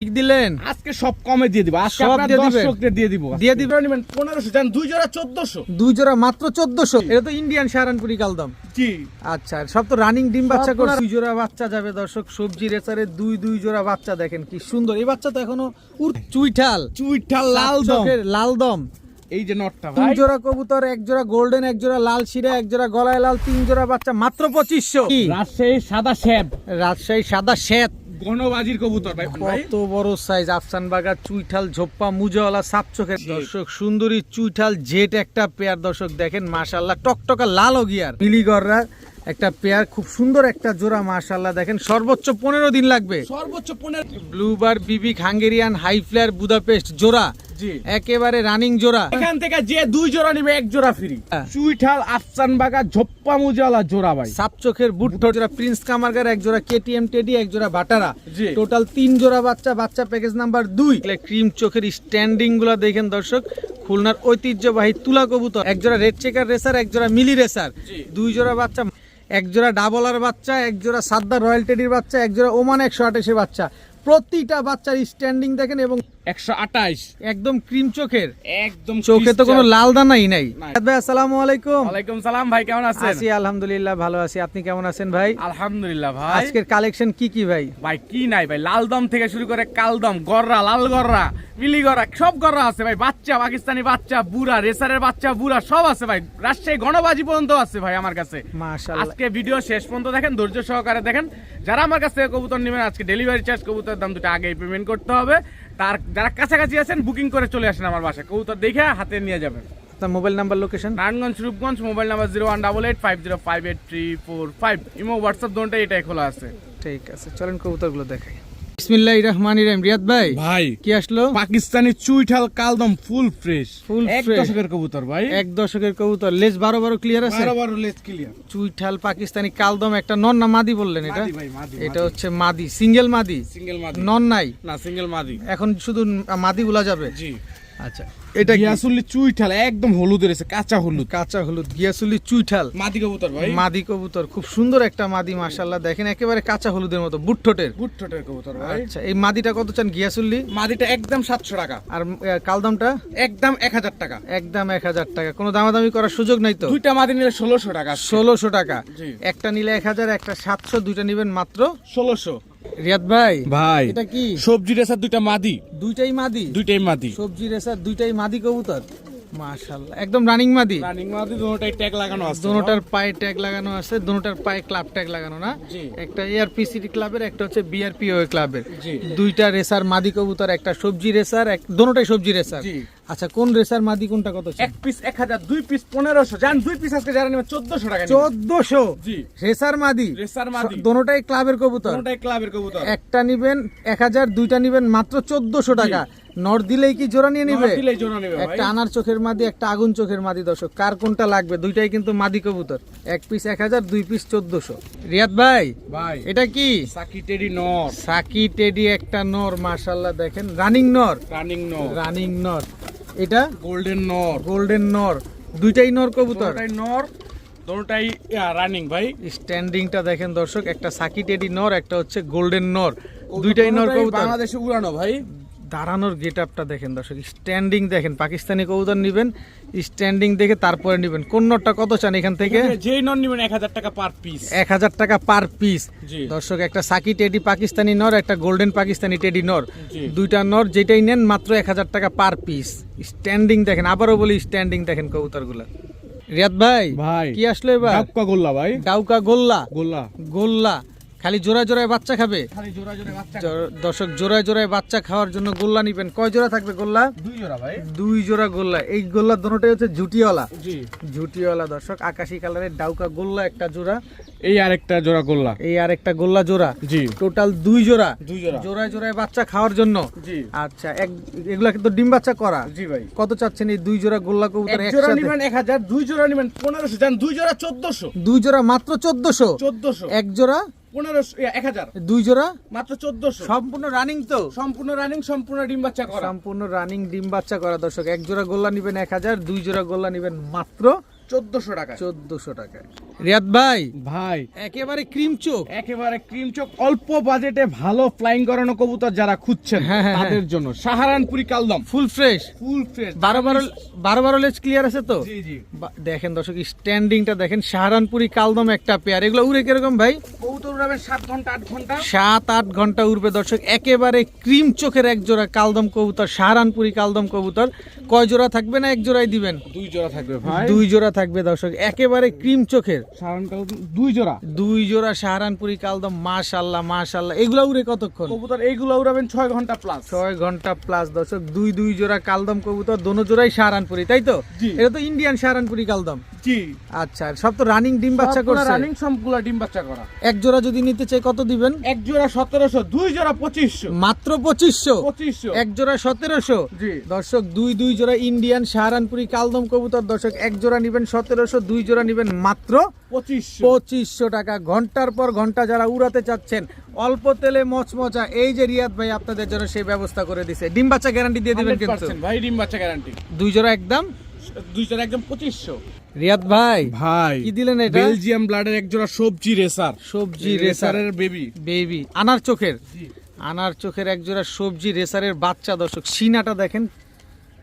ঠিক দিলেন আজকে সব কমে দিয়ে দিব। আজকে সব আপনার দিয়ে দিবেন? দর্শকদের দিয়ে দিব। দিয়ে দিবেন। নেবেন 1500 জান 2 জোড়া 1400। দুই জোড়া মাত্র 1400। এটা তো ইন্ডিয়ান সাহারানপুরি কালদম। জি আচ্ছা, সব তো রানিং ডিম বাচ্চা সব করে। দুই জোড়া বাচ্চা যাবে দর্শক। সবজি রেসারে দুই জোড়া বাচ্চা দেখেন কি সুন্দর। এই বাচ্চা তো এখনো চুইঠাল চুইঠা লাল দম। চোখের লাল দম। এই যে নটটা তিন ভাই, জোড়া কবুতর, এক জোড়া গোল্ডেন, এক জোড়া লাল শিরা, এক জোড়া গলায় লাল, তিন জোড়া বাচ্চা মাত্র 2500। রাজশাহী সাদা শ্যাব রাজশাহী সাদা শ্বেত। গণবাজির কবুতর ভাই। কত বড় সাইজ, আফসান বাগা চুইঠাল ঝোপ্পা মুজাওয়ালা সাপ চোখের দর্শক। সুন্দরী চুইঠাল জেট একটা পেয়ার দর্শক দেখেন মাশাআল্লাহ, টকটকা লাল গিয়ার মিলিগররা একটা পেয়ার, খুব সুন্দর একটা জোড়া মাশাআল্লাহ। দেখেন সর্বোচ্চ 15 দিন লাগবে। সর্বোচ্চ 15। ব্লুবার বিবিক হাঙ্গেরিয়ান হাই ফ্লায়ার বুদাপেস্ট জোড়া, জি একেবারে রানিং জোড়া। এখান থেকে যে 2 জোড়া নিবে 1 জোড়া ফ্রি। হ্যাঁ। চুইঠাল আফসান বাগা ঝোপ্পা মুজালা জোড়া ভাই। সাপ চোখের বুট জোড়া প্রিন্স কামারগার, এক জোড়া কেটিএম টেডি, এক জোড়া বাটারা। জি। টোটাল 3 জোড়া বাচ্চা। বাচ্চা প্যাকেজ নাম্বার 2। ক্রিম চোখের স্ট্যান্ডিং গুলা দেখেন দর্শক। খুলনার ঐতিহ্যবাহী তুলা কবুতর, এক জোড়া রেড চেকার রেসার, এক জোড়া মিলি রেসার। জি। 2 জোড়া বাচ্চা, এক জোড়া ডাবলার বাচ্চা, এক জোড়া সাদ্দার রয়্যাল টেডির বাচ্চা, এক জোড়া ওমান 128 বাচ্চা। প্রতিটা বাচ্চার স্ট্যান্ডিং দেখেন এবং 128 একদম ক্রিম চোখের। একদম চোখে তো কোনো লাল দানাই নাই। নাই। ভাই আসসালামু আলাইকুম। ওয়ালাইকুম সালাম ভাই, কেমন আছেন? আছি আলহামদুলিল্লাহ, ভালো আছি। আপনি কেমন আছেন ভাই? আলহামদুলিল্লাহ ভাই। আজকের কালেকশন কি কি ভাই? ভাই কি নাই ভাই, লাল দম থেকে শুরু করে কালদম, গররা, লাল গররা, মিলি গররা, সব গররা আছে ভাই। বাচ্চা, পাকিস্তানি বাচ্চা, বুড়া, রেসারের বাচ্চা, বুড়া সব আছে ভাই। রাজশাহী গণবাজি পর্যন্ত আছে ভাই আমার কাছে। মাশাআল্লাহ। আজকে ভিডিও শেষ পর্যন্ত দেখেন, ধৈর্য সহকারে দেখেন। যারা আমার কাছ থেকে কবুতর নেবেন, আজকে ডেলিভারি চার্জ কবুতরের দাম দুটো আগেই পেমেন্ট করতে হবে। তার যারা কাছাকাছি আছেন বুকিং করে চলে আসেন আমার বাসায়, কবুতর দেখে হাতে নিয়ে যাবেন। আপনার mobile number, location? Narayanganj Rupganj, mobile number 0188505835। Imo WhatsApp দুটোই এটাই খোলা আছে। ঠিক আছে, চলেন কবুতরগুলো দেখাই। বিসমিল্লাহির রহমানির রহিম। রিয়াদ ভাই, ভাই কি আসলো? পাকিস্তানি চুইঠাল কালদম ফুল ফ্রেশ, Full এক fresh। দশকের কবুতর ভাই। এক দশকের কবুতর, লেজ 12 ক্লিয়ার আছে। 12 লেজ ক্লিয়ার। চুইঠাল পাকিস্তানি কালদম একটা নন না মাদি বললেন এটা? মাদি ভাই, মাদি। এটা হচ্ছে মাদি, সিঙ্গেল মাদি, সিঙ্গেল মাদি। নন নাই না, সিঙ্গেল মাদি। এখন, শুধু মাদি গুলা যাবে। জি। আচ্ছা, এটা কি? গিয়াসুল্লি চুইঠাল একদম হলুদ রয়েছে, কাঁচা হলুদ। কাঁচা হলুদ গিয়াসুলি চুইঠাল মাদি কবুতর ভাই। মাদি কবুতর, খুব সুন্দর একটা মাদি মাশাআল্লাহ। দেখেন একেবারে কাঁচা হলুদের মতো, বুট ঠোঁটের। গুড ঠোঁটের কবুতর ভাই। আচ্ছা, এই মাদিটা কত চান গিয়াসুল্লি? মাদিটা একদম 700 টাকা। আর কালদমটা একদম 1000 টাকা। একদম 1000 টাকা। কোনো দামাদামি করার সুযোগ নাই তো? দুইটা মাদি নিলে 1600 টাকা। 1600 টাকা। জি। একটা নিলে 1000, একটা 700, দুইটা নিবেন মাত্র 1600। রিয়াদ ভাই, ভাই এটা কি? সবজি রেসার দুইটা মাদি। দুইটাই মাদি? দুইটাই মাদি। সবজি রেসার দুইটাই মাদি কবুতর মাশাআল্লাহ, একদম রানিং মাদি। রানিং মাদি, দুটোটাই ট্যাগ লাগানো আছে। দোনোটার পায়ে ট্যাগ লাগানো আছে, দোনোটার পায়ে ক্লাব ট্যাগ লাগানো না? জি। একটা এআরপিসিটি ক্লাবের, একটা হচ্ছে বিআরপিও ক্লাবের। জি। দুইটা রেসার মাদি কবুতর, একটা সবজি রেসার, দোনোটাই সবজি রেসার। জি। আচ্ছা, কোন রেসার মাদি কোনটা কত? এক পিস 1000, দুই পিস 1500। জান দুই পিস আজকে যারা নেবে 1400 টাকা নেবে। 1400? জি। রেসার মাদি, রেসার মাদি। দোনোটাই ক্লাবের কবুতর। দুটোটাই ক্লাবের কবুতর। একটা নিবেন 1000, দুইটা নিবেন মাত্র 1400 টাকা। নর দিলেই কি জোড়া নিয়ে নিবে? দিলেই জোড়া নেবে ভাই। একটা আনার চোখের মাদি, একটা আগুন চোখের মাদি দর্শক। কার কোনটা লাগবে? দুইটাই কিন্তু মাদি কবুতর। এক পিস 1000, দুই পিস 1400। রিয়াদ ভাই, ভাই এটা কি? সাকি টেডি নর। সাকি টেডি একটা নর মাশাআল্লাহ, দেখেন রানিং নর। রানিং নর। রানিং নর। এটা গোল্ডেন নর। গোল্ডেন নর। দুইটাই নর কবুতর। দুটোটাই নর, দুটোটাই রানিং ভাই। স্ট্যান্ডিংটা দেখেন দর্শক, একটা সাকি টেডি নর, একটা হচ্ছে গোল্ডেন নর। দুইটাই নর দুটোটাই কবুতর। বাংলাদেশে উড়ানো ভাই। দাঁড়ানোর গেটআপটা দেখেন দর্শক, স্ট্যান্ডিং দেখেন। পাকিস্তানি কবুতর নিবেন, স্ট্যান্ডিং দেখে তারপরে নিবেন। কোন নরটা কত চান এখান থেকে? যেই নর নিবেন 1000 টাকা পার পিস। 1000 টাকা পার পিস। জি। দর্শক, একটা সাকি টেডি পাকিস্তানি নর, একটা গোল্ডেন পাকিস্তানি টেডি নর। জি। দুইটা নর যেটাই নেন মাত্র 1000 টাকা পার পিস। স্ট্যান্ডিং দেখেন, আবারও বলি স্ট্যান্ডিং দেখেন কবুতরগুলো। রিয়াদ ভাই, ভাই কি আসলো এবার? ডাবকা গোল্লা ভাই। ডাউকা গোল্লা। গোল্লা। গোল্লা খালি জোড়ায় জোড়ায় বাচ্চা খাবে? খালি জোড়া জোড়া বাচ্চা। দর্শক, জোড়ায় জোড়ায় বাচ্চা খাওয়ার জন্য গোল্লা নিবেন। কয় জোড়া থাকবে গোল্লা? দুই জোড়া ভাই। 2 জোড়া গোল্লা। এই গোল্লা দুটোটাই হচ্ছে ঝুটিওয়ালা। জি। ঝুটিওয়ালা দর্শক, আকাশি কালারের ডাউকা গোল্লা একটা জোড়া। এই আরেকটা জোড়া গোল্লা। এই আর একটা গোল্লা জোড়া। জি। টোটাল 2 জোড়া। 2 জোড়া। জোড়ায় জোড়ায় বাচ্চা খাওয়ার জন্য। জি। আচ্ছা, এগুলা কিন্তু ডিম বাচ্চা করা। জি ভাই। কত চাচ্ছেন এই 2 জোড়া গোল্লা কবুতর এক জোড়া একসাথে? নিবেন 1000, দুই জোড়া নিবেন 1500। জান দুই জোড়া 1400। 2 জোড়া মাত্র 1400। 1400। এক জোড়া 1500, 1000। 2 জোড়া মাত্র 1400। সম্পূর্ণ রানিং তো? সম্পূর্ণ রানিং, সম্পূর্ণ ডিম বাচ্চা করা। সম্পূর্ণ রানিং ডিম বাচ্চা করা দর্শক। এক জোড়া গোল্লা নিবেন 1000, 2 জোড়া গোল্লা নিবেন মাত্র 1400 টাকা। 1400 টাকায়। রিয়াদ ভাই ভাই একেবারে ক্রিম চোখ। একেবারে ক্রিম চোখ, অল্প বাজেটে ভালো ফ্লাইং করানো কবুতর যারা খুঁজছেন হ্যাঁ, হ্যাঁ, তাদের জন্য সাহারানপুরি কালদম ফুল ফ্রেশ, ফুল ফ্রেশ 12 লেজ ক্লিয়ার আছে তো? জি জি। দেখেন দর্শক স্ট্যান্ডিংটা দেখেন, সাহারানপুরি কালদম একটা পেয়ার। এগুলো উড়ে কিরকম ভাই? কবুতর উড়াবেন 7 ঘন্টা 8 ঘন্টা। 7-8 ঘন্টা উড়বে দর্শক। একেবারে ক্রিম চোখের এক জোড়া কালদম কবুতর, সাহারানপুরি কালদম কবুতর। কয় জোড়া থাকবে না এক জোড়াই দিবেন? 2 জোড়া থাকবে ভাই। 2 জোড়া থাকবে দর্শক, একেবারে ক্রিম চোখের সাহারান কালদম 2 জোড়া। 2 জোড়া সাহারানপুরি কালদম। মাশাআল্লাহ মাশাআল্লাহ। এগুলো উড়ে কতক্ষণ? কবুতর এইগুলো উড়াবেন 6 ঘন্টা প্লাস। 6 ঘন্টা প্লাস দর্শক। 2 জোড়া কালদম কবুতর, দোনো জোড়াই সাহারানপুরি, তাই তো? জি। এটা তো ইন্ডিয়ান সাহারানপুরি কালদম। জি। আচ্ছা, সব তো রানিং ডিম বাচ্চা করছে? রানিং সবগুলা ডিম বাচ্চা করা। এক জোড়া যদি নিতে চাই কত দিবেন? এক জোড়া 1700, 2 জোড়া 2500। মাত্র 2500। 2500। এক জোড়া 1700। জি। দর্শক 2 জোড়া ইন্ডিয়ান সাহারানপুরি কালদম কবুতর দর্শক, এক জোড়া নিবেন 1700, 2 জোড়া নিবেন মাত্র 2500। 2500 টাকা। ঘন্টার পর ঘন্টা যারা উড়াতে চাচ্ছেন অল্প তেলে মচমচা, এই যে রিয়াদ ভাই আপনাদের জন্য সেই ব্যবস্থা করে দিছে। ডিম বাচ্চা গ্যারান্টি দিয়ে দিবেন কিন্তু? 100% ভাই, ডিম বাচ্চা গ্যারান্টি। 2 জোড়া একদম? 2 জোড়া একদম 2500। রিয়াদ ভাই ভাই কি দিলেন এটা? বেলজিয়াম ব্লাডের এক জোড়া সবজি রেসার। সবজি রেসারের বেবি। বেবি আনার চোখের। জি। আনার চোখের এক জোড়া সবজি রেসারের বাচ্চা দর্শক। সিনাটা দেখেন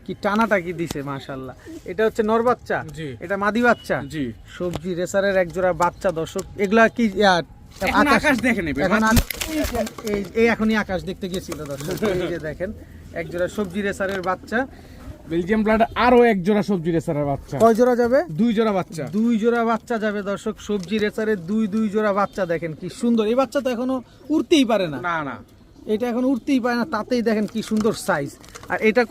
কি টানাটা কি দিছে মাশাআল্লাহ। এটা হচ্ছে নর বাচ্চা, জি। এটা মাদি বাচ্চা। জি। সবজি রেসারের এক জোড়া বাচ্চা দর্শক। এগুলা কি এখন আকাশ দেখে নেবে। এখন এই এখনই আকাশ দেখতে গেছিল দর্শক। এই যে দেখেন এক জোড়া সবজি রেসারের বাচ্চা। বেলজিয়াম ব্লাড আরো এক জোড়া সবজি রেসারের বাচ্চা। কয় জোড়া যাবে? 2 জোড়া বাচ্চা। 2 জোড়া বাচ্চা যাবে দর্শক। সবজি রেসারের 2 জোড়া বাচ্চা দেখেন কি সুন্দর। এই বাচ্চা তো এখনো উড়তেই পারে না। না না, এটা এখন উঠতেই পারে না, তাতেই দেখেন কি সুন্দর সাইজ। আর এটা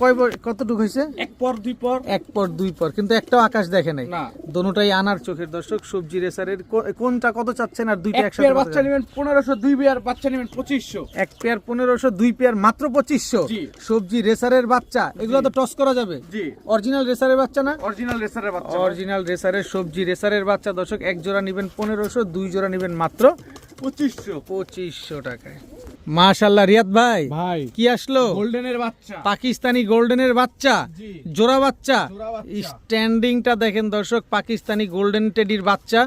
কতটুকু হয়েছে? 1 পর 2 পর। 1 পর 2 পর, কিন্তু একটাও আকাশ দেখে নাই। না। দোনোটাই আনার চোখের দর্শক। সবজি রেসারের কোনটা কত চাচ্ছেন? আর দুইটা এক একসাথে পেয়ার কত বাচ্চা যাবে? নেবেন 1500, 2 পেয়ার বাচ্চা নেবেন 2500। এক পেয়ার 1500, 2 পেয়ার মাত্র 2500। জি। সবজি রেসারের বাচ্চা, এগুলো তো টস করা যাবে? জি। অরিজিনাল রেসারের বাচ্চা না? অরিজিনাল রেসারের বাচ্চা। অরিজিনাল রেসারের সবজি রেসারের বাচ্চা দর্শক। এক জোড়া নেবেন 1500, 2 জোড়া নেবেন মাত্র 2500 টাকায়। মাশাআল্লাহ রিয়াদ ভাই ভাই কি আসলো? গোল্ডেনের বাচ্চা। পাকিস্তানি গোল্ডেনের বাচ্চা, জি। জোড়া বাচ্চা। জোড়া বাচ্চা। স্ট্যান্ডিংটা দেখেন দর্শক, পাকিস্তানি গোল্ডেন টেডির বাচ্চা,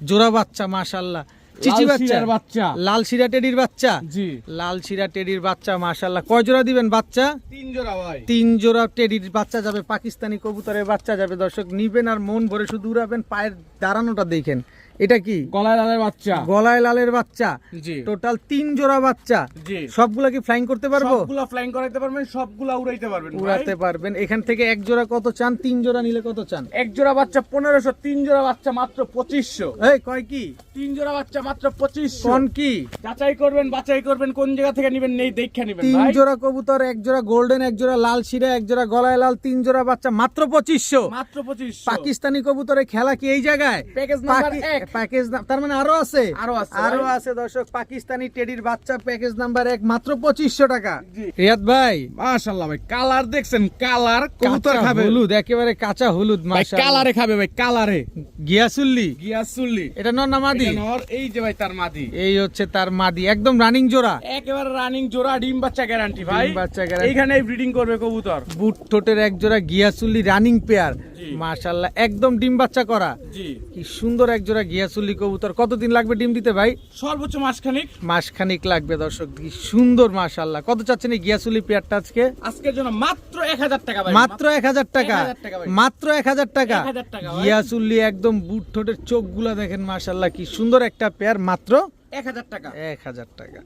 জোড়া বাচ্চা মাশাআল্লাহ। চিচি লাল বাচ্চা, শিরার বাচ্চা। লাল শিরা টেডির বাচ্চা। জি। লাল শিরা টেডির বাচ্চা মাশাআল্লাহ। কয় জোড়া দিবেন বাচ্চা? 3 জোড়া ভাই। 3 জোড়া টেডির বাচ্চা যাবে, পাকিস্তানি কবুতরের বাচ্চা যাবে দর্শক। নিবেন আর মন ভরে শুধু উড়াবেন। পায়ের দাঁড়ানোটা দেখেন, এটা কি? গলায় লালের বাচ্চা। গলায় লালের বাচ্চা। জি। টোটাল 3 জোড়া বাচ্চা। জি। সবগুলা কি ফ্লাইং করতে পারবো? সবগুলা ফ্লাইং করাইতে পারবেন, সবগুলা উড়াইতে পারবেন ভাই। উড়াতে পারবেন। এখান থেকে এক জোড়া কত চান? 3 জোড়া নিলে কত চান? এক জোড়া বাচ্চা 1500, 3 জোড়া বাচ্চা মাত্র 2500। এই কয় কি? 3 জোড়া বাচ্চা মাত্র 2500। কোন কি? যাচাই করবেন, বাছাই করবেন, কোন জায়গা থেকে নেবেন নেই দেখে নেবেন 3 ভাই। জোড়া কবুতর, এক জোড়া গোল্ডেন, এক জোড়া লাল শিরা, এক জোড়া গলায় লাল, 3 জোড়া বাচ্চা মাত্র 2500। মাত্র 2500। পাকিস্তানি কবুতরের খেলা কি এই জায়গায়? Package number 1। প্যাকেজ তার মানে আরো আছে? আরো আছে আরো ভাই। আছে দর্শক। পাকিস্তানি টেডির বাচ্চা প্যাকেজ নাম্বার 1 মাত্র 2500 টাকা। জি। রিয়াদ ভাই মাশাআল্লাহ ভাই, কালার দেখছেন? কালার কবুতর কাঁচা খাবে। হলুদ, একেবারে কাঁচা হলুদ ভাই মাশাআল্লাহ। কালারে খাবে ভাই, কালারে। গিয়াসুল্লি, গিয়াসুল্লি। এটা নর না মাদি? এটা নর, এই যে ভাই তার মাদি। এই হচ্ছে তার মাদি, একদম রানিং জোড়া। একেবারে রানিং জোড়া, ডিম বাচ্চা গ্যারান্টি ভাই। ডিম বাচ্চা guarantee। এইখানেই ব্রিডিং করবে কবুতর। বুট ঠোঁটের এক জোড়া গিয়াসুল্লি রানিং পেয়ার জি। মাশাআল্লাহ, একদম ডিম বাচ্চা করা। জি। কি সুন্দর এক জোড়া গিয়াসুল্লি কবুতর। কতদিন লাগবে ডিম দিতে ভাই? সর্বোচ্চ মাসখানিক। মাসখানিক লাগবে দর্শক। কি সুন্দর মাশাআল্লাহ। কত চাচ্ছেন এই গিয়াসুল্লি পেয়ারটা আজকে? আজকের জন্য মাত্র 1000 টাকা ভাই। মাত্র 1000 টাকা। 1000 টাকা ভাই। মাত্র 1000 টাকা। 1000 টাকা ভাই। গিয়াসুল্লি একদম বুট ঠোঁটের চোখগুলা দেখেন মাশাআল্লাহ, কি সুন্দর একটা পেয়ার। মাত্র 1000 টাকা। 1000 টাকা।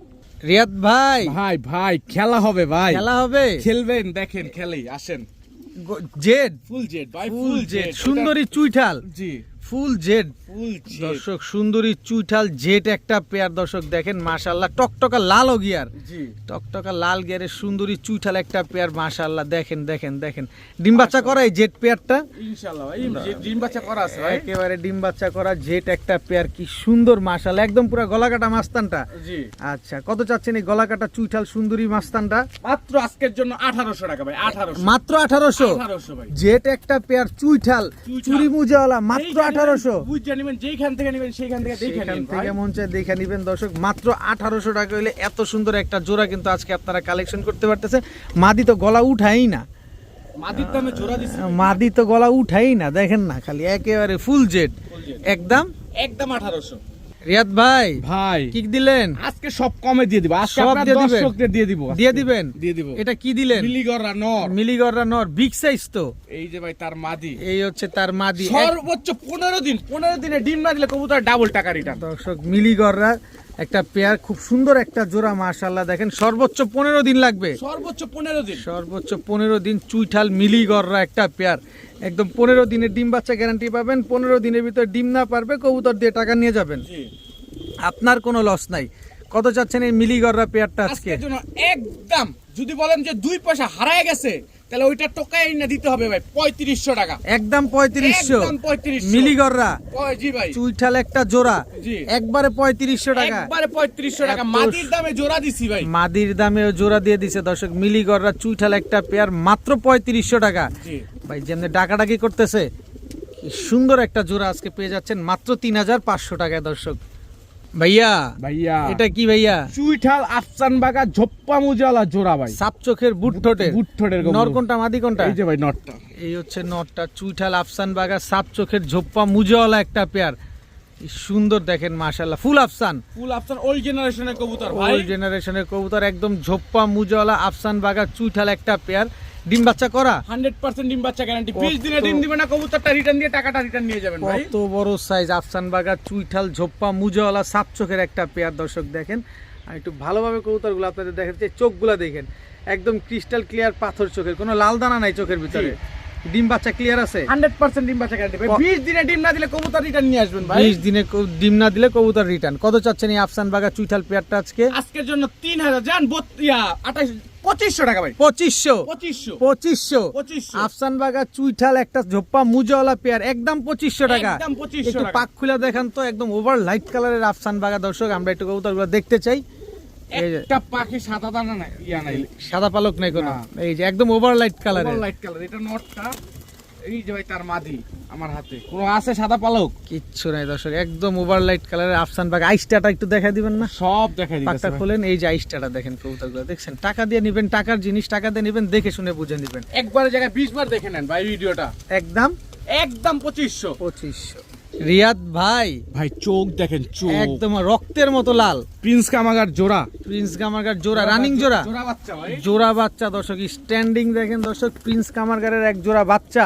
রিয়াদ ভাই ভাই ভাই খেলা হবে ভাই। খেলা হবে? খেলবেন, দেখেন খেলেই আসেন। জেড, ফুল জেড ভাই, ফুল জেড, সুন্দরী চুইঠাল, জি। Full jade full jade. দর্শক। সুন্দরী চুইঠাল জেট একটা পেয়ার দর্শক দেখেন মাশাআল্লাহ। টকটকা লাল ও গিয়ার, জি। টকটকা লাল গিয়ারের সুন্দরী চুইঠাল একটা পেয়ার মাশাআল্লাহ। দেখেন দেখেন দেখেন, ডিম বাচ্চা করা এই জেট পেয়ারটা। ইনশাআল্লাহ ভাই, ডিম বাচ্চা করা আছে ভাই। একেবারে ডিম বাচ্চা করা জেট একটা পেয়ার। কি সুন্দর মাশাআল্লাহ, একদম পুরো গলা কাটা মাস্তানটা। জি। আচ্ছা, কত চাচ্ছেন এই গলা কাটা চুইঠাল সুন্দরী মাস্তানটা? মাত্র আজকের জন্য 1800 টাকা ভাই। 1800। মাত্র 1800। 1800 ভাই। জেট একটা পেয়ার চুইঠাল, চুইঠাল। চুরি মুজাওয়ালা, মাত্র 1800। বুঝে নেবেন, যেইখান থেকে নেবেন সেইখান থেকে দেখে সেখান নেন ভাই। থেকে মন চায় দেখে নিবেন দর্শক। মাত্র 1800 টাকা হইলে এত সুন্দর একটা জোড়া কিন্তু আজকে আপনারা কালেকশন করতে পারতেছে। মাদি তো গলা উঠাই না, মাদির দামে জোড়া দিছি। মাদি তো গলা উঠাই না, দেখেন না খালি, একেবারে ফুল জেট। Full jade. একদম একদম 1800। রিয়াদ ভাই ভাই কি দিলেন? আজকে সব কমে দিয়ে দিব, আজকে সব আপনার দিয়ে দিবেন? দর্শকদের দিয়ে দিব, দিয়ে দিবেন? দিয়ে দিব। এটা কি দিলেন? মিলিগররা নর। মিলিগররা নর, বিগ সাইজ তো। এই যে ভাই তার মাদি, এই হচ্ছে তার মাদি। সর্বোচ্চ 15 দিনে ডিম না দিলে কবুতর ডাবল টাকা রিটার্ন। দর্শক মিলিগররা একটা পেয়ার, খুব সুন্দর একটা জোড়া মাশাআল্লাহ। দেখেন সর্বোচ্চ 15 দিন লাগবে, সর্বোচ্চ 15 দিন, সর্বোচ্চ 15 দিন চুইঠাল মিলিগররা একটা পেয়ার। একদম 15 দিনের ডিম বাচ্চা গ্যারান্টি পাবেন। 15 দিনের ভিতর ডিম না পারবে কবুতর দিয়ে টাকা নিয়ে যাবেন, আপনার কোনো লস নাই। কত চাচ্ছেন এই মিলিগররা পেয়ারটা আজকে? আজকের জন্য একদম, যদি বলেন যে 2 পয়সা হারায় গেছে তাহলে ওইটা টোকাই না দিতে হবে ভাই 3500 টাকা। একদম 3500 একদম 3500 মিলিগররা। জি ভাই, চুইঠাল একটা জোড়া জি একবারে 3500 টাকা। একবারে 3500 টাকা এত মাটির দামে জোড়া দিছি ভাই, মাদির দামে জোড়া দিয়ে দিছে দর্শক। মিলিগররা চুইঠাল একটা পেয়ার মাত্র 3500 টাকা। জি ভাই যেমনি ডাকাডাকি করতেছে, কি সুন্দর একটা জোড়া আজকে পেয়ে যাচ্ছেন মাত্র 3500 টাকায় দর্শক। ভাইয়া ভাইয়া এটা কি ভাইয়া? চুইঠাল আফসান বাগা ঝোপ্পা মুজালা জোড়া ভাই, সাপ চোখের বুট ঠোঁটের। বুট ঠোঁটের গরু। নর কোনটা মাদি কোনটা? এই যে ভাই নটটা, এই হচ্ছে নরটা। চুইঠাল আফসান বাগা সাপ চোখের ঝোপ্পা মুজাওয়ালা একটা পেয়ার। কি সুন্দর দেখেন মাশাআল্লাহ, ফুল আফসান, ফুল আফসান ওল্ড জেনারেশনের কবুতর ভাই, ওল্ড জেনারেশনের কবুতর, একদম ঝোপ্পা মুজাওয়ালা আফসান বাগা চুইঠাল একটা পেয়ার। ডিম বাচ্চা করা 100% ডিম বাচ্চা গ্যারান্টি। কত- 20 দিনে ডিম দিবে না কবুতরটা রিটার্ন দিয়ে টাকাটা রিটার্ন নিয়ে যাবেন ভাই। কত বড় সাইজ আফসান বাগা চুইঠাল ঝোপ্পা মুজাওয়ালা সাপ চোখের একটা পেয়ার দর্শক দেখেন। আর একটু ভালোভাবে কবুতরগুলো আপনাদের দেখাচ্ছে, চোখগুলা দেখেন একদম ক্রিস্টাল ক্লিয়ার পাথর চোখের, কোনো লাল দানা নাই চোখের ভিতরে। ডিম বাচ্চা ক্লিয়ার আছে 100% ডিম বাচ্চা গ্যারান্টি ভাই। 20 দিনে ডিম না দিলে কবুতর রিটার্ন নিয়ে আসবেন ভাই। 20 দিনে ডিম না দিলে কবুতর রিটার্ন। কত চাচ্ছেন এই আফসান বাগা চুইঠাল পেয়ারটা আজকে? আজকের জন্য 3000 জান 2500 টাকা ভাই, 2500 2500 2500 আফসান বাগা চুইঠাল একটা ঝোপ্পা মুজাওয়ালা পেয়ার একদম 2500 টাকা। একদম 2500 একটু টাকা। পাক খুলে দেখান তো, একদম ওভার লাইট কালারের আফসান বাগা দর্শক, আমরা একটু কবুতরগুলো দেখতে চাই। এই যে একটা পাখি সাদা দানা নাই, ইয়া নাই, সাদা পালক নাই কোনো, না। এই যে একদম ওভার লাইট কালারের। Light colour. এটা নটটা, এই যে ভাই তার মাদি আমার হাতে। কোনো আছে সাদা পালক? কিচ্ছু নাই দর্শক, একদম ওভার লাইট কালারের আফসান বাগা। আইসটাটা একটু দেখা দিবেন না? সব দেখাই দিতেছে পাকটা ভাই। খোলেন, এই যে আইসটাটা দেখেন কবুতরগুলো দেখছেন। টাকা দিয়ে নিবেন, টাকার জিনিস টাকা দিয়ে নিবেন, দেখে শুনে বুঝে নিবেন। একবারে জায়গায় 20 বার দেখে নেন ভাই ভিডিওটা। একদম একদম 2500। 2500 রিয়াদ ভাই, ভাই চোখ দেখেন, চোখ একদম রক্তের মতো লাল। প্রিন্স কামাগার জোড়া, প্রিন্স কামারগার জোড়া, রানিং জোড়া, জোড়া বাচ্চা ভাই, জোড়া বাচ্চা দর্শক। স্ট্যান্ডিং দেখেন দর্শক, প্রিন্স কামারগারের এক জোড়া বাচ্চা,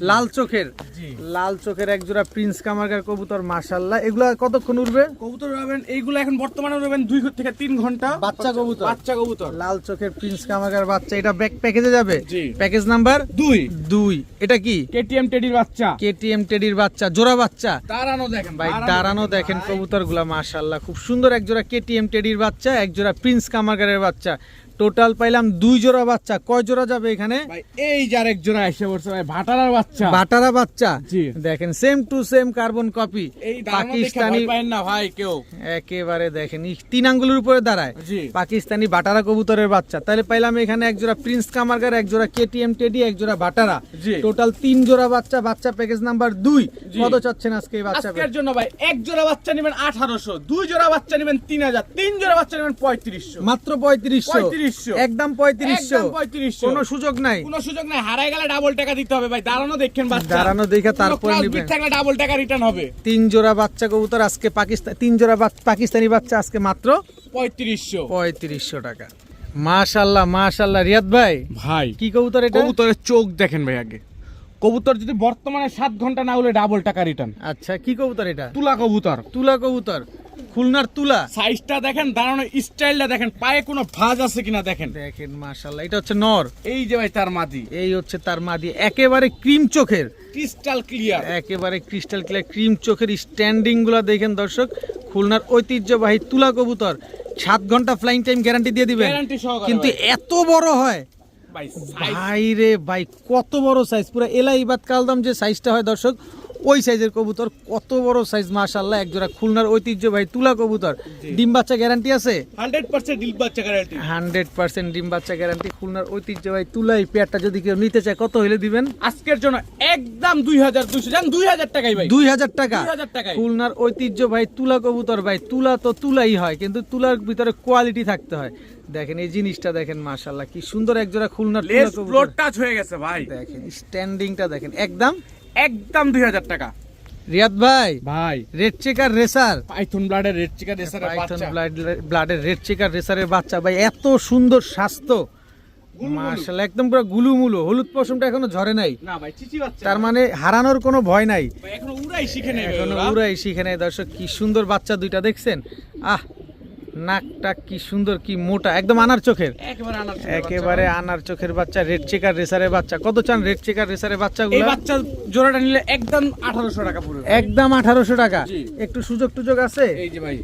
লাল চোখের, জি। লাল চোখের এক জোড়া প্রিন্স কামারগার কবুতর মাশাআল্লাহ। এগুলা কতক্ষণ উঠবে? কবুতর উড়াবেন এইগুলো এখন বর্তমানে উড়াবেন 2 থেকে 3 ঘন্টা। বাচ্চা কবুতর, বাচ্চা কবুতর, লাল চোখের প্রিন্স কামারগার বাচ্চা। এটা ব্যাক প্যাকেজে যাবে? জি। Package number 2। এটা কি? কেটিএম টেডির বাচ্চা, কেটিএম টেডির বাচ্চা, জোড়া বাচ্চা। দাঁড়ানো দেখেন ভাই দাঁড়ানো দেখেন কবুতরগুলা মাশাআল্লাহ, খুব সুন্দর। এক জোড়া কেটিএম টেডির বাচ্চা, এক জোড়া প্রিন্স কামারগারের বাচ্চা। টোটাল পাইলাম 2 জোড়া বাচ্চা। কয় জোড়া যাবে এখানে? ভাই এই যার এক জোড়া এসে পড়ছে ভাই, ভাটারার বাচ্চা, বাটারা বাচ্চা। জি। দেখেন same to same carbon copy, এই দাঁড়ানো দেখে পাকিস্তানি। ভয় পাবেন না ভাই কেউ। একেবারে দেখেন 3 আঙ্গুলের উপরে দাঁড়ায়, জি। পাকিস্তানি বাটারা কবুতরের বাচ্চা। তাহলে পাইলাম এখানে এক জোড়া প্রিন্স কামারগার, এক জোড়া কেটিএম টেডি, এক জোড়া বাটারা। জি। টোটাল 3 জোড়া বাচ্চা। বাচ্চা প্যাকেজ নাম্বার 2। জি। কত চাচ্ছেন আজকে এই বাচ্চা? আজকের জন্য ভাই এক জোড়া বাচ্চা নেবেন 1800, 2 জোড়া বাচ্চা নেবেন 3000, 3 জোড়া বাচ্চা নেবেন 3500। মাত্র 3500। 3500 একদম 3500। একদম 3500। কোনো সুযোগ নাই। কোনো সুযোগ নাই, হারায় গেলে ডাবল টাকা দিতে হবে ভাই। দাঁড়ানো দেখেন বাচ্চা, দাঁড়ানো দেখে তারপর কোনো নিবেন। cross breed থাকলে ডাবল টাকা রিটার্ন হবে। 3 জোড়া বাচ্চা কবুতর আজকে পাকিস্তান, 3 জোড়া পাকিস্তানি বাচ্চা আজকে মাত্র 3500। 3500 টাকা। মাশাআল্লাহ মাশাআল্লাহ। রিয়াদ ভাই ভাই কি কবুতর এটা? কবুতরের চোখ দেখেন ভাই আগে। কবুতর যদি বর্তমানে 7 ঘন্টা না হলে ডাবল টাকা রিটার্ন। আচ্ছা কি কবুতর এটা? তুলা কবুতর, তুলা কবুতর, খুলনার তুলা। সাইজটা দেখেন, দাঁড়ানো স্টাইলটা দেখেন, পায়ে কোনো ভাঁজ আছে কিনা দেখেন। দেখেন মাশাআল্লাহ, এটা হচ্ছে নর, এই যে ভাই তার মাদি, এই হচ্ছে তার মাদি। একেবারে ক্রিম চোখের, ক্রিস্টাল ক্লিয়ার, একেবারে ক্রিস্টাল ক্লিয়ার ক্রিম চোখের। স্ট্যান্ডিং গুলা দেখেন দর্শক, খুলনার ঐতিহ্যবাহী তুলা কবুতর। 7 ঘন্টা ফ্লাইং টাইম গ্যারান্টি দিয়ে দিবেন, গ্যারান্টি সহকারে। কিন্তু এত বড় হয় ভাই সাইজ ভাই রে ভাই, কত বড় সাইজ, পুরো এলাইবাদ কালদম যে সাইজটা হয় দর্শক, ওই সাইজের কবুতর। কত বড় সাইজ মাশাআল্লাহ। এক জোড়া খুলনার ঐতিহ্যবাহী তুলা কবুতর। ডিম বাচ্চা গ্যারান্টি আছে? 100% ডিল বাচ্চা গ্যারান্টি, 100% ডিম বাচ্চা গ্যারান্টি। খুলনার ঐতিহ্যবাহী তুলা। এই পেয়ারটা যদি কেউ নিতে চায় কত হইলে দিবেন? আজকের জন্য একদম 2200 জান, 2000 টাকাই ভাই, 2000 টাকা। 2000 টাকায়। খুলনার ঐতিহ্যবাহী তুলা কবুতর ভাই। তুলা তো তুলাই হয়, কিন্তু তুলার ভিতরে কোয়ালিটি থাকতে হয়। দেখেন এই জিনিসটা দেখেন মাশাআল্লাহ, কি সুন্দর এক জোড়া খুলনার তুলা লেস ফ্লোর কবুতর। টাচ হয়ে গেছে ভাই। দেখেন স্ট্যান্ডিংটা দেখেন, একদম একদম 2000 টাকা। রিয়াদ ভাই, ভাই রেড চেকার রেসার, পাইথন ব্লাডের রেড চিকা রেসারের পাইথন বাচ্চা ব্লাডের রেড চেকার রেসারের বাচ্চা ভাই, এত সুন্দর স্বাস্থ্য মাশাআল্লাহ, একদম পুরো গুলুমুলু, হলুদ পশমটা এখনো ঝরে নাই, না ভাই চিচি বাচ্চা, তার মানে হারানোর কোনো ভয় নাই, ভাই এখনো উড়াই শিখে নেই, এখনো উড়াই শিখে নাই। দর্শক কি সুন্দর বাচ্চা দুইটা দেখছেন, আহ নাকটা কি সুন্দর, কি মোটা, একদম আনার চোখের, একেবারে আনার ছিল একেবারে আনার চোখের বাচ্চা, রেড চেকার রেসারের বাচ্চা। কত চান রেড চেকার রেসারের এই বাচ্চাগুলো? বাচ্চা জোড়াটা নিলে একদম 1800 টাকা পড়বে, একদম 1800 টাকা। জি। একটু সুযোগ টুযোগ আছে? এই যে ভাই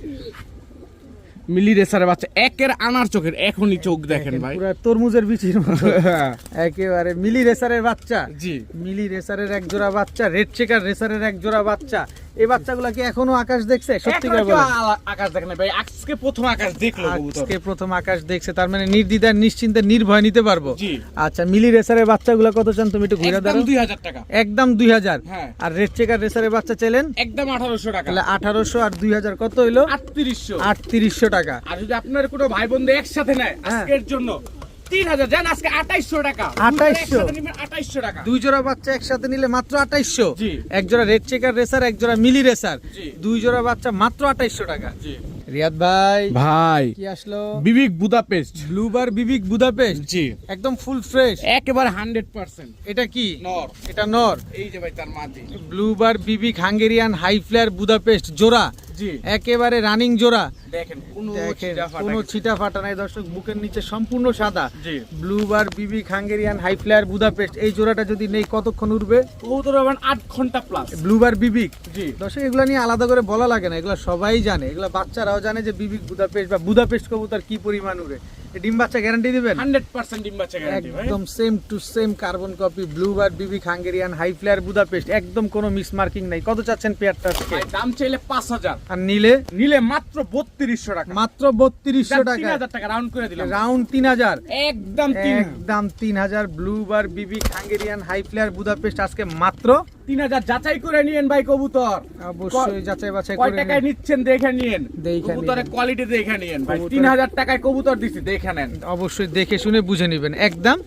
মিলি রেসারের বাচ্চা, একের আনার চোখের, এখনই চোখ দেখেন ভাই, পুরো তরমুজের বিচির মতো একেবারে মিলি রেসারের বাচ্চা, জি মিলি রেসারের এক জোড়া বাচ্চা, রেড চেকার রেসারের এক জোড়া বাচ্চা। এই বাচ্চাগুলা কি এখনো আকাশ দেখছে? সত্যিকার এখনো কেউ বলেন, আকাশ দেখেন না ভাই, আজকে প্রথম আকাশ দেখলো কবুতর। আজকে প্রথম আকাশ দেখছে, তার মানে নির্দ্বিধায় নিশ্চিন্তে নির্ভয় নিতে পারবো। জি। আচ্ছা, মিলি রেসারের বাচ্চাগুলা কত চান তুমি একটু ঘুরে একদম দাও? 2000 টাকা, একদম 2000। হ্যাঁ। আর রেড চেকার রেসারের বাচ্চা চাইলেন একদম 1800 টাকা, তাহলে 1800 আর 2000 কত হইলো? 3800। 3800 টাকা। আর যদি আপনার কোনো ভাই বন্ধু একসাথে নেয় হ্যাঁ। আজকের জন্য 3000, জান আজকে 2800 টাকা, 2800 একসাথে নিবেন 2800 টাকা। দুই জোড়া বাচ্চা একসাথে নিলে মাত্র 2800। জি। এক জোড়া রেড চেকার রেসার, এক জোড়া মিলি রেসার, জি। দুই জোড়া বাচ্চা মাত্র 2800 টাকা। জি রিয়াদ ভাই, ভাই, কি আসলো? বিবিক বুদাপেস্ট, ব্লুবার বিবিক বুদাপেস্ট, জি একদম ফুল ফ্রেশ। একেবারে 100%। এটা কি? নর, এটা নর। এই যে ভাই তার মাদি, ব্লুবার বিবিক হাঙ্গেরিয়ান হাই ফ্লেয়ার বুদাপেস্ট জোড়া, জি একেবারে রানিং জোড়া। দেখেন কোনো দেখেন ছিটা ফাটা কোনো কিছু- ছিটা ফাটা নাই দর্শক, বুকের নিচে সম্পূর্ণ সাদা। জি ব্লুবার বিবিক হাঙ্গেরিয়ান হাই ফ্লেয়ার বুদাপেস্ট, এই জোড়াটা যদি নেই কতক্ষণ উঠবে? কবুতর হবেন 8 ঘন্টা প্লাস। ব্লুবার বিবিক, জি দর্শক এগুলো নিয়ে আলাদা করে বলা লাগে না, এগুলো সবাই জানে, এগুলো বাচ্চারাও জানে যে বিবিক বুদাপেস্ট বা বুদাপেস্ট কবুতর কি পরিমাণ উড়ে। এ ডিম বাচ্চা গ্যারান্টি দিবেন? 100% ডিম বাচ্চা গ্যারান্টি ভাই, একদম same to same carbon copy ব্লুবার বিবিক হাঙ্গেরিয়ান হাই ফ্লেয়ার বুদাপেস্ট, একদম কোনো মিস মার্কিং নাই। কত চাচ্ছেন পেয়ারটা আজকে? ভাই দাম চাইলে 5000, আর নিলে নিলে মাত্র 3200 টাকা, মাত্র 3200 টাকা, 3000 টাকা রাউন্ড করে দিলাম, রাউন্ড 3000, একদম 3 একদম 3000। ব্লুবার বিবিক হাঙ্গেরিয়ান হাই ফ্লেয়ার বুদাপেস্ট আজকে মাত্র 3000। যাচাই করে নিয়েন ভাই কবুতর, অবশ্যই যাচাই বাছাই কয় করে টাকায় নিন। নিচ্ছেন দেখে নিয়েন, দেখে কবুতরের নিন। কোয়ালিটি দেখে নিয়েন ভাই, কবুতরের- 3000 টাকায় কবুতর দিছি দেখে নেন, অবশ্যই দেখে শুনে বুঝে নেবেন একদম।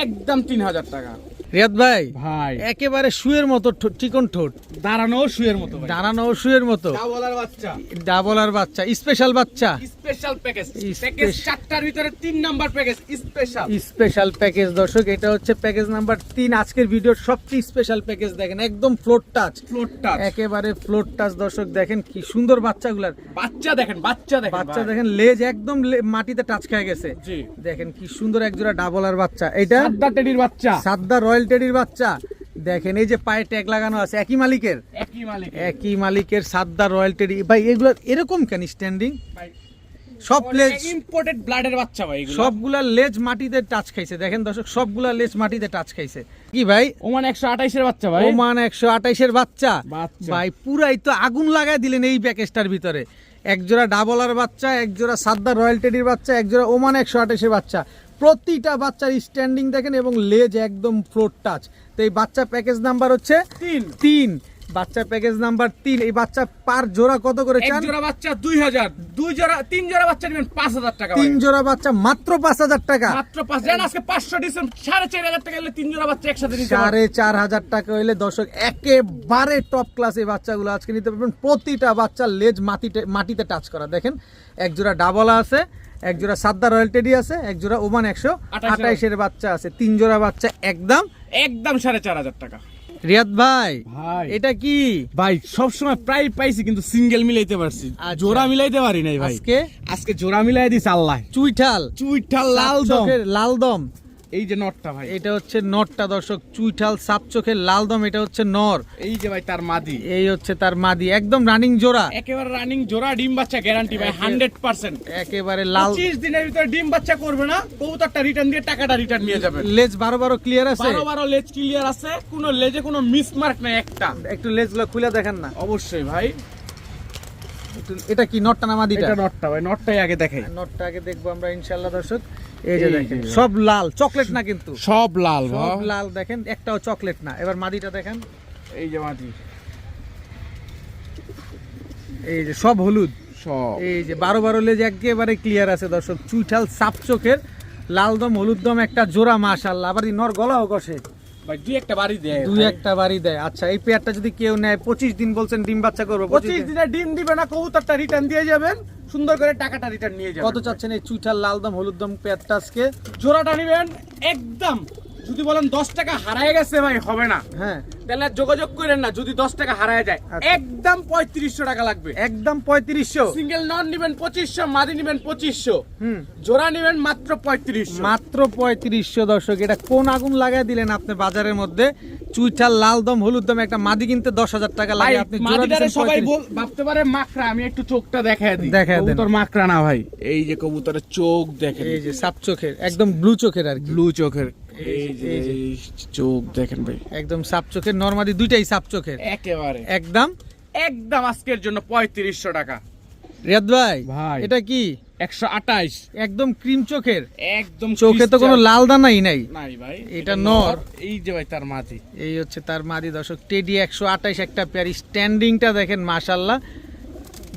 একদম 3000 টাকা। রিয়াদ ভাই, ভাই একেবারে শুয়ের মতো চিকন ঠোঁট, দাঁড়ানো শুয়ের মতো ভাই, দাঁড়ানো শুয়ের মতো, ডাবলার বাচ্চা, ডাবলার বাচ্চা, স্পেশাল বাচ্চা, স্পেশাল প্যাকেজ, স্পেশ- প্যাকেজ 4টার ভিতরে 3 number package special, special package. দর্শক এটা হচ্ছে প্যাকেজ নাম্বার 3, আজকের ভিডিওর সবচেয়ে স্পেশাল প্যাকেজ। দেখেন একদম ফ্লোর টাচ, ফ্লোর টাচ, একেবারে ফ্লোর টাচ। দর্শক দেখেন কি সুন্দর বাচ্চাগুলার, বাচ্চা দেখেন, বাচ্চা দেখেন বাচ্চা ভাই। দেখেন লেজ একদম মাটিতে টাচ খেয়ে গেছে। জি দেখেন কি সুন্দর একজোড়া ডাবলার বাচ্চা, এটা সাদ্দা টেডির বাচ্চা, সাদ্দা রয়্যাল টেডির বাচ্চা। দেখেন এই যে পায়ে ট্যাগ লাগানো আছে, একই মালিকের, একই মালিক একই মালিকের সাদ্দা রয়্যাল টেডি। ভাই এগুলো এরকম কেন স্ট্যান্ডিং? ভাই, সব লেজ, ইম্পোর্টেড ব্লাডের বাচ্চা ভাই, এগুলো সবগুলা লেজ মাটিতে টাচ খাইছে। দেখেন দর্শক, সবগুলা লেজ মাটিতে টাচ খাইছে। কি ভাই? ওমান 128 এর বাচ্চা ভাই, ওমান 128 এর বাচ্চা। বাচ্চা। ভাই পুরাই তো আগুন লাগাই দিলেন এই প্যাকেজটার ভিতরে। একজোড়া ডাবলার বাচ্চা, একজোড়া সাদ্দা রয়্যাল টেডির বাচ্চা, একজোড়া ওমান 128 এর বাচ্চা। প্রতিটা বাচ্চার স্ট্যান্ডিং দেখেন এবং লেজ একদম ফ্লোর টাচ। তো এই বাচ্চা প্যাকেজ নাম্বার হচ্ছে 3। বাচ্চা প্যাকেজ নাম্বার 3। এই বাচ্চা পার জোড়া কত করে এক চান? জোড়া বাচ্চা 2000, দুই জোড়া 3 জোড়া বাচ্চা নেবেন 5000 টাকা ভাই, 3 জোড়া বাচ্চা মাত্র 5000 টাকা। মাত্র 5 জান আজকে 500 ডিসকাউন্ট 4500 টাকা হলে 3 জোড়া বাচ্চা একসাথে নিতে পারবেন। 4500 টাকা হইলে দর্শক একেবারে টপ ক্লাস এই বাচ্চাগুলো আজকে নিতে পারবেন। প্রতিটা বাচ্চার লেজ মাটিতে টাচ করা। দেখেন এক জোড়া ডাবলা আছে, এক জোড়া সাদ্দা রয়্যাল টেডি আছে, এক জোড়া ওমান 128 এর বাচ্চা আছে। 3 জোড়া বাচ্চা একদম একদম 4500 টাকা। রিয়াদ ভাই, ভাই এটা কি? ভাই সবসময় প্রায় পাইছি কিন্তু সিঙ্গেল মিলাইতে পারছি, আচ্ছা। জোড়া মিলাইতে পারি নাই ভাই, আজকে আজকে জোড়া মিলাই দিছে আল্লাহ। চুইঠাল, চুইঠাল লাল দম, চোখের লাল দম। এই যে নটটা ভাই, এটা হচ্ছে নরটা দর্শক, চুইঠাল সাপ চোখের লাল দম, এটা হচ্ছে নর। এই যে ভাই তার মাদি, এই হচ্ছে তার মাদি, একদম রানিং জোড়া, একেবারে রানিং জোড়া, ডিম বাচ্চা গ্যারান্টি ভাই 100%। একেবারে লাল। 25 দিনের ভিতরে ডিম বাচ্চা করবে না, কবুতরটা রিটার্ন দিয়ে টাকাটা রিটার্ন নিয়ে যাবেন। লেজ 12 ক্লিয়ার আছে, 12 লেজ ক্লিয়ার আছে, কোনো লেজে কোনো মিস মার্ক নাই একটা। একটু লেজগুলো খুলে দেখেন না। অবশ্যই ভাই, এটা কি নটটা না মাদিটা? এটা নটটা ভাই, নটটাই আগে দেখাই। নটটা আগে দেখবো আমরা ইনশাআল্লাহ দর্শক। এই যে এই দেখেন যে। সব লাল, চকলেট না কিন্তু, সব লাল সব ভাই, লাল। দেখেন একটাও চকলেট না। এবার মাদিটা দেখেন, এই যে মাদি, এই যে সব হলুদ, সব এই যে 12 লেজ একেবারে ক্লিয়ার আছে দর্শক। চুইঠাল সাপ চোখের লাল দম হলুদ দম একটা জোড়া, মাশাআল্লাহ। আবার এই নর গলাও কষে, ভাই দুই একটা বাড়ি দেয় দুই একটা বাড়ি দেয়। আচ্ছা এই পেয়ারটা যদি কেউ নেয় 25 দিন বলছেন ডিম বাচ্চা করবে, 25 দিনে ডিম দিবে না, কবুতরটা রিটার্ন দিয়ে যাবেন, সুন্দর করে টাকাটা রিটার্ন নিয়ে যাবেন। কত চাচ্ছেন এই চুইঠাল লাল দম হলুদ দম পেয়ারটা আজকে? জোড়াটা নিবেন একদম, যদি বলেন 10 টাকা হারায় গেছে ভাই হবে না, হ্যাঁ তাহলে আর যোগাযোগ করেন না। যদি 10 টাকা হারায় যায় আচ্ছা। একদম 3500 টাকা লাগবে। একদম 3500। সিঙ্গেল নন নিবেন 2500, মাদি নিবেন 2500, হুম জোড়া নিবেন মাত্র 3500। মাত্র 3500 দর্শক। এটা কোন আগুন লাগাই দিলেন আপনি বাজারের মধ্যে? চুইঠাল লাল দম হলুদ দম একটা মাদি কিনতে 10,000 টাকা ভাই লাগে, আপনি জোড়া মাদিটারে দিচ্ছেন সবাই 35। ভাবতে পারে মাকড়া, আমি একটু চোখটা দেখায় দিই। দেখায় দেন। কবুতর মাকড়া না ভাই, এই যে কবুতরের চোখ দেখেন, এই যে সাপ চোখের, একদম ব্লু চোখের আর কি, ব্লু চোখের, এই যে এই যে। এই চোখ দেখেন ভাই, একদম সাপ চোখের, নরমাদি দুইটাই সাপ চোখের। একেবারে একদম একদম আজকের জন্য 3500 টাকা। রিয়াদ ভাই ভাই। এটা কি 128 একদম ক্রিম চোখের, একদম চোখে তো কোনো লাল দানাই নাই। নাই ভাই, এটা নর। এই যে ভাই তার মাঝি, এই হচ্ছে তার মাদি দর্শক। টেডি 128 একটা পেয়ার, স্ট্যান্ডিংটা দেখেন মাশাআল্লাহ,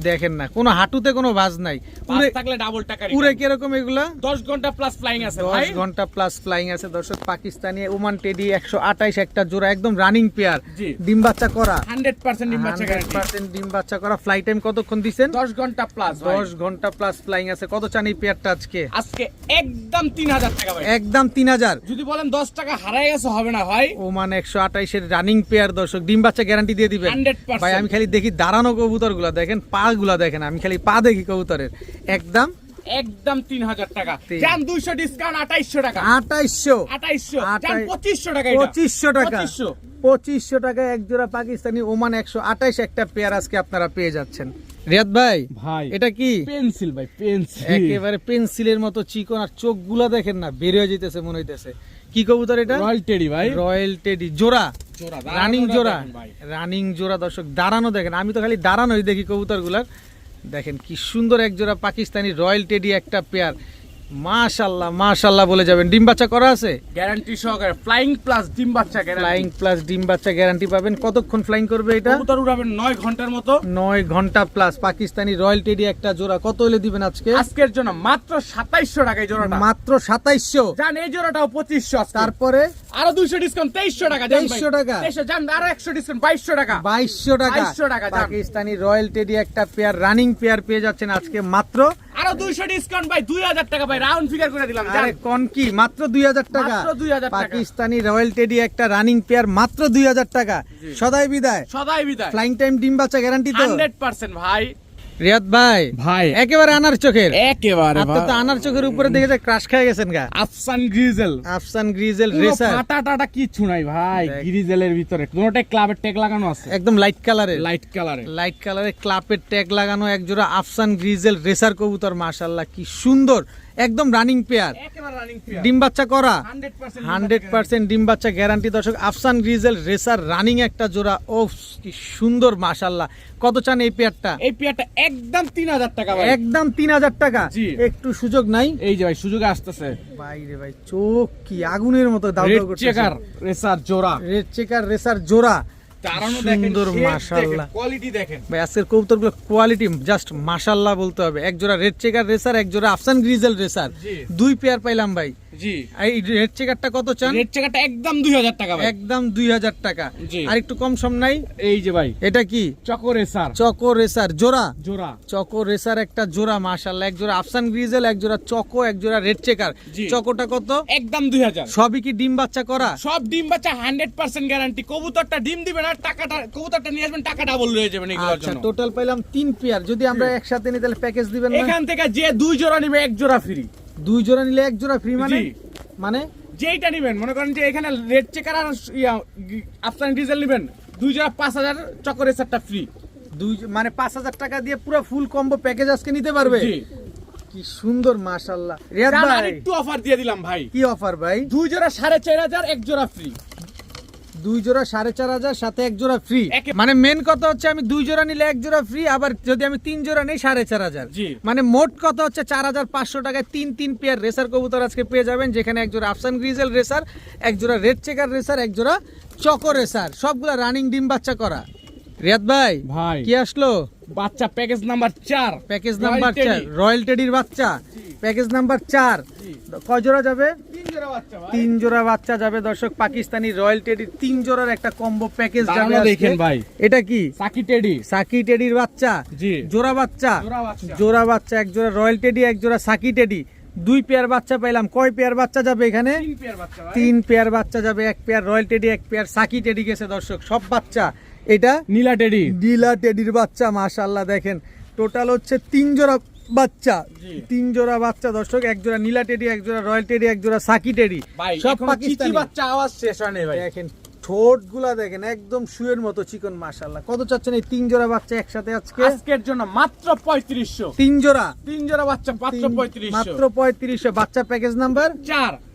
দেখেন না কোনো হাঁটুতে কোনো ভাঁজ নাই। পাঁচ থাকলে ডাবল টাকা পুরে কিরকম এগুলা? 10 ঘন্টা প্লাস ফ্লাইং আছে ভাই, 10 ঘন্টা প্লাস ফ্লাইং আছে দর্শক। পাকিস্তানি ওমান টেডি 128 একটা জোড়া, একদম রানিং পেয়ার, জি। ডিম বাচ্চা করা 100% ডিম বাচ্চা গ্যারান্টি, 100% ডিম বাচ্চা করা। ফ্লাই টাইম কতক্ষণ দিবেন? 10 ঘন্টা প্লাস ভাই, 10 ঘন্টা প্লাস ফ্লাইং আছে। কত চান এই পেয়ারটা আজকে? আজকে একদম 3000 টাকা ভাই। একদম 3000। যদি বলেন 10 টাকা হারায় গেছে হবে না ভাই, ওমান 128 এর রানিং পেয়ার দর্শক, ডিম বাচ্চা গ্যারান্টি দিয়ে দিবেন 100%। ভাই। আমি খালি দেখি দাঁড়ানো কবুতর গুলা দেখেন, পা গুলা দেখেন, আমি খালি পা দেখি কবুতরের। একদম একদম 3000 টাকা। তিন। জান 200 ডিসকাউন্ট 2800 টাকা, 2800 2800 জান আটাই- 2500 টাকা, এটা 2500 টাকা, 2500। 2500 টাকা এক জোড়া পাকিস্তানি ওমান 128 একটা পেয়ার আজকে আপনারা পেয়ে যাচ্ছেন। রিয়াদ ভাই ভাই এটা কি? পেন্সিল ভাই, পেন্সিল একেবারে পেন্সিলের মতো চিকন, আর চোখগুলা দেখেন না বের হয়ে যেতেছে মনে হইতেছে। কি কবুতর এটা? রয়্যাল টেডি ভাই, রয়্যাল টেডি জোড়া, জোড়া রানিং দাঁড়ানোটা জোড়া, দেখেন ভাই। রানিং জোড়া দর্শক। দাঁড়ানো দেখেন, আমি তো খালি দাঁড়ানোই দেখি কবুতর গুলার। দেখেন কি সুন্দর এক জোড়া পাকিস্তানি রয়্যাল টেডি একটা পেয়ার, মাশাআল্লাহ মাশাআল্লাহ বলে যাবেন। ডিম বাচ্চা করা আছে, গ্যারান্টি সহকারে ফ্লাইং প্লাস ডিম বাচ্চা ফ্লাইং গ্যারান্টি। প্লাস ডিম বাচ্চা গ্যারান্টি পাবেন। কতক্ষণ ফ্লাইং করবে এটা? কবুতর উড়াবেন 9 ঘন্টার মতো। 9 ঘন্টা প্লাস পাকিস্তানি রয়্যাল টেডি একটা জোড়া। কত হলে দিবেন আজকে? আজকের জন্য মাত্র 2700 টাকা এই জোড়াটা। মাত্র 2700। জান এই জোড়াটাও 2500 আজকে। তারপরে আরো 200 ডিসকাউন্ট 2300 টাকা, জান ভাই 2300 টাকা। 2300 জান, আরো 100 ডিসকাউন্ট 2200 টাকা। 2200 টাকা 2200 টাকা যান। পাকিস্তানি রয়্যাল টেডি একটা পেয়ার, রানিং পেয়ার পেয়ে যাচ্ছেন আজকে মাত্র। আরো 200 ডিসকাউন্ট ভাই 2000 টাকা ভাই, রাউন্ড ফিগার করে দিলাম জান। আরে কোন কি, মাত্র 2000 টাকা। মাত্র 2000 টাকা। পাকিস্তানি রয়্যাল টেডি একটা রানিং পেয়ার, মাত্র 2000 টাকা। সদাই বিদায়। সদাই বিদায়, ফ্লাইং টাইম ডিম বাচ্চা গ্যারান্টি তো? 100% ভাই। রিয়াদ ভাই ভাই একেবারে আনার চোখের, একেবারে আপনি তো আনার চোখের উপরে দেখে যায় ক্রাশ খেয়ে গেছেন গা। আফসান গ্রিজেল, আফসান গ্রিজেল পুরো রেসার, পাটা টাটা কিচ্ছু নাই ভাই, দেখ। গ্রিজেলের ভিতরে কোনটাই ক্লাবের ট্যাগ লাগানো আছে, একদম লাইট কালারের, লাইট কালারে। লাইট কালারের ক্লাপের ট্যাগ লাগানো এক জোড়া আফসান গ্রিজেল রেসার কবুতর, মাশাআল্লাহ কি সুন্দর, একদম রানিং পেয়ার, একেবারে রানিং ফিগার, ডিম বাচ্চা করা 100% 100% ডিম বাচ্চা গ্যারান্টি দর্শক। আফসান গ্রিজেল রেসার রানিং একটা জোড়া, ও কি সুন্দর মাশাআল্লাহ। কত চান এই পেয়ারটা? এই পেয়ারটা একদম 3000 টাকা ভাই। একদম 3000 টাকা। জি। একটু সুযোগ নাই? এই যে ভাই সুযোগ আসতেছে, ভাই রে ভাই, চোখ কি আগুনের মতো দাও রেড দাও করতেছে। চেকার রেসার জোড়া, রেড চেকার রেসার জোড়া, দাঁড়ানো দেখেন, সুন্দর shape মাশাআল্লাহ। দেখেন, কোয়ালিটি দেখেন ভাই আজকের কবুতরগুলো কোয়ালিটি জাস্ট মাশাআল্লাহ বলতে হবে। এক জোড়া রেড চেকার রেসার, এক জোড়া আফসান গ্রিজেল রেসার, জি। দুই পেয়ার পাইলাম ভাই। জি। এই রেড চেকারটা কত চান? রেড চেকারটা একদম 2000 টাকা ভাই। একদম 2000 টাকা। জি। আর একটু কম সম নাই? এই যে ভাই এটা কি? চকো রেসার চকো রেসার জোড়া, জোড়া, চকো রেসার একটা জোড়া মাশাআল্লাহ। এক জোড়া আফসান গ্রিজেল, এক জোড়া চকো, এক জোড়া রেড চেকার। জি। চকোটা কত? একদম 2000। সবই কি ডিম বাচ্চা করা? সব ডিম বাচ্চা 100% গ্যারান্টি। কবুতরটা ডিম দিবেন আর টাকাটা, কবুতরটা নিয়ে আসবেন, টাকা ডাবল হয়ে যাবে এগুলোর আচ্ছা জন্য। টোটাল পাইলাম 3 পেয়ার। যদি আমরা একসাথে নিই তাহলে প্যাকেজ দিবেন না? এখান থেকে যে 2 জোড়া নিবে 1 জোড়া ফ্রি। 2 জোড়া নিলে 1 জোড়া ফ্রি মানে? জি। মানে যেইটা নিবেন, মনে করেন যে এখানে রেড চেকার আর আফসান ডিজেল নিবেন, 2 জোড়া 5000, চকো রেসারটা ফ্রি। মানে 5000 টাকা দিয়ে পুরো ফুল কম্বো প্যাকেজ আজকে নিতে পারবে। জি। কি সুন্দর মাশাআল্লাহ। রিয়াদ জান, ভাই আরেকটু অফার দিয়ে দিলাম ভাই, কি অফার ভাই? 2 জোড়া 4500, 1 জোড়া ফ্রি। 2 জোড়া 4500 সাথে 1 জোড়া ফ্রি। একে- মানে মেন কথা হচ্ছে আমি 2 জোড়া নিলে 1 জোড়া ফ্রি, আবার যদি আমি 3 জোড়া নেই 4500। জি। মানে মোট কথা হচ্ছে 4500 টাকায় 3 পেয়ার রেসার কবুতর আজকে পেয়ে যাবেন, যেখানে এক জোড়া আফসান গ্রিজেল রেসার, এক জোড়া রেড চেকার রেসার, এক জোড়া চকো রেসার, সবগুলা রানিং ডিম বাচ্চা করা। রিয়াদ ভাই ভাই কি আসলো? বাচ্চা package number 4, package number 4 royal টেডির বাচ্চা। প্যাকেজ নাম্বার 4 জি। কয় জোড়া যাবে? 3 জোড়া বাচ্চা ভাই। 3 জোড়া বাচ্চা যাবে দর্শক। পাকিস্তানি রয়্যাল টেডির 3 জোড়ার একটা কম্বো প্যাকেজ যাবে দাঁড়ানো আজকে। দেখেন ভাই। এটা কি? Psaki teddy. সাকি টেডির বাচ্চা, জি। জোড়া বাচ্চা, জোড়া বাচ্চা। জোড়া বাচ্চা, এক জোড়া রয়্যাল টেডি, এক জোড়া সাকি টেডি, 2 পেয়ার বাচ্চা পাইলাম। কয় পেয়ার বাচ্চা যাবে এখানে? 3 পেয়ার বাচ্চা ভাই। 3 পেয়ার বাচ্চা যাবে, 1 পেয়ার রয়্যাল টেডি, 1 পেয়ার সাকি টেডি গেছে দর্শক, সব বাচ্চা। এটা নীলা টেডি। ডিলা টেডির বাচ্চা, মাশাআল্লাহ দেখেন টোটাল হচ্ছে 3 জোড়া বাচ্চা, জি। 3 জোড়া বাচ্চা দর্শক, এক জোড়া নীলা টেডি, এক জোড়া রয়্যাল টেডি, এক জোড়া সাকি টেডি, ভাই সব এখনো চিচি পাকিস্তানি বাচ্চা আওয়াজ শেষ হয় নাই ভাই। দেখেন ঠোঁট গুলা দেখেন একদম শুয়ের মতো চিকন, মাশাআল্লাহ। কত চাচ্ছেন এই 3 জোড়া বাচ্চা একসাথে আজকে? আজকের জন্য মাত্র 3500। 3 জোড়া 3 জোড়া বাচ্চা মাত্র 3500। মাত্র 3500 বাচ্চা প্যাকেজ নাম্বার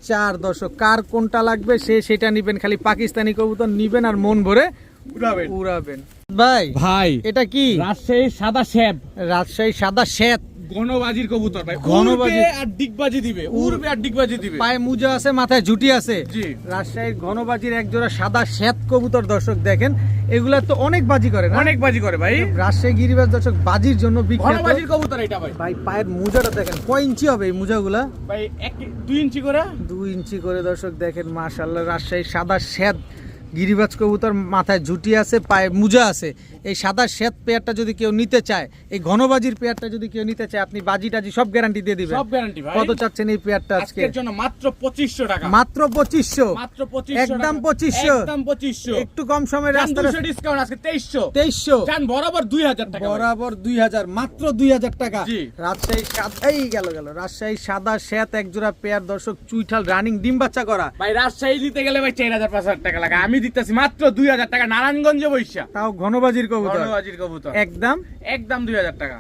4 দর্শক। কার কোনটা লাগবে সে সেটা নিবেন, খালি পাকিস্তানি কবুতর নিবেন আর মন ভরে উড়াবেন। উড়াবেন। ভাই ভাই এটা কি? রাজশাহী সাদা শ্যাব, রাজশাহী সাদা শ্বেত, ঘনবাজির কবুতর ভাই। ঘনবাজি। উড়বে আর ডিগবাজি দিবে, উড়বে আর ডিগবাজি দিবে। পায়ে মুজা আছে, মাথায় ঝুটি আছে। জি। রাজশাহীর ঘনবাজির এক জোড়া সাদা শ্বেত কবুতর দর্শক দেখেন, এগুলা তো অনেক বাজি করে না? অনেক বাজি করে ভাই। রাজশাহী গিরিবাজ দর্শক বাজির জন্য বিখ্যাত। ঘনবাজির কবুতর এটা ভাই। ভাই পায়ের মুজাটা দেখেন, কয় ইঞ্চি হবে এই মুজাগুলা? ভাই 2 ইঞ্চি করে। 2 ইঞ্চি করে দর্শক দেখেন, মাশাআল্লাহ। রাজশাহী সাদা শ্বেত গিরিবাজ কবুতর, মাথায় ঝুটি আছে, পায়ে মুজা আছে। এই সাদা শ্বেত পেয়ারটা যদি কেউ নিতে চায়, এই ঘনবাজির পেয়ারটা যদি কেউ নিতে চায়, আপনি বাজি টাজি সব গ্যারান্টি দিয়ে দিবেন? সব গ্যারান্টি ভাই। কত চাচ্ছেন এই পেয়ারটা আজকে? আজকের জন্য মাত্র 2500 টাকা। মাত্র 2500। মাত্র 2500 একদম টাকা। 2500। একদম 2500। একটু কম সময়ের রাস্তা। 200 ডিসকাউন্ট আজকে 2300। 2300 জান বরাবর 2000 টাকা। ভাই। বরাবর 2000, মাত্র 2000 টাকা। জি। রাজশাহী সাদা, এই গেল রাজশাহী সাদা শ্বেত এক জোড়া পেয়ার দর্শক, চুইঠাল রানিং ডিম বাচ্চা করা। ভাই রাজশাহী নিতে গেলে ভাই 4000-5000 টাকা লাগে, আমি দিতেছি মাত্র 2000 টাকা নারায়ণগঞ্জে বইসা। তাও ঘনবাজির কবুতর, ঘনবাজির কবুতর একদম একদম 2000 টাকা।